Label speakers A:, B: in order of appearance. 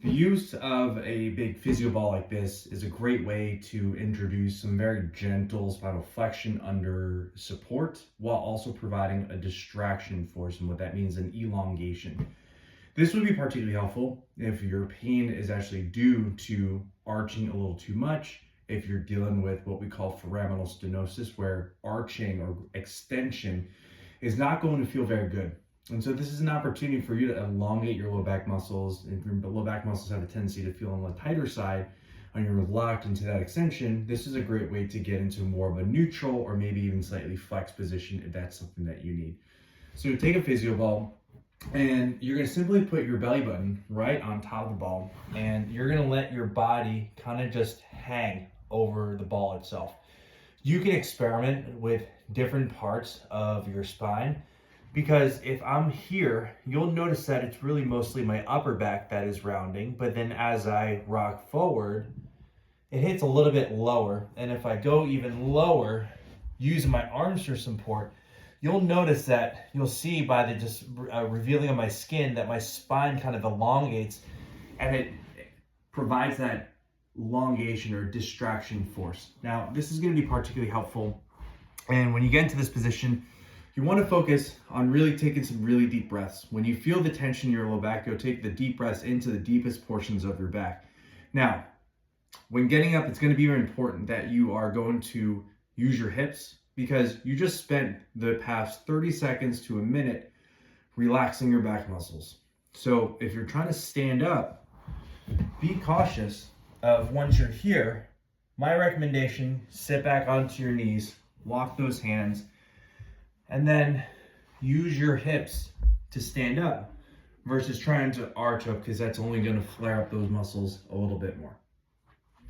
A: The use of a big Physioball like this is a great way to introduce some very gentle spinal flexion under support while also providing a distraction force, and what that means an elongation. This would be particularly helpful if your pain is actually due to arching a little too much, if you're dealing with what we call foraminal stenosis, where arching or extension is not going to feel very good. And so this is an opportunity for you to elongate your low back muscles. If your low back muscles have a tendency to feel on the tighter side and you're locked into that extension, this is a great way to get into more of a neutral or maybe even slightly flexed position if that's something that you need. So take a Physioball and you're going to simply put your belly button right on top of the ball, and you're going to let your body kind of just hang over the ball itself. You can experiment with different parts of your spine, because if I'm here, you'll notice that it's really mostly my upper back that is rounding, but then as I rock forward, it hits a little bit lower. And if I go even lower, using my arms for support, you'll notice that you'll see by the just revealing of my skin that my spine kind of elongates, and it provides that elongation or distraction force. Now, this is going to be particularly helpful. And when you get into this position, you want to focus on really taking some really deep breaths. When you feel the tension in your low back, go take the deep breaths into the deepest portions of your back. Now, when getting up, it's going to be very important that you are going to use your hips, because you just spent the past 30 seconds to a minute relaxing your back muscles. So if you're trying to stand up, be cautious of once you're here. My recommendation, sit back onto your knees, lock those hands, and then use your hips to stand up versus trying to arch up, because that's only going to flare up those muscles a little bit more.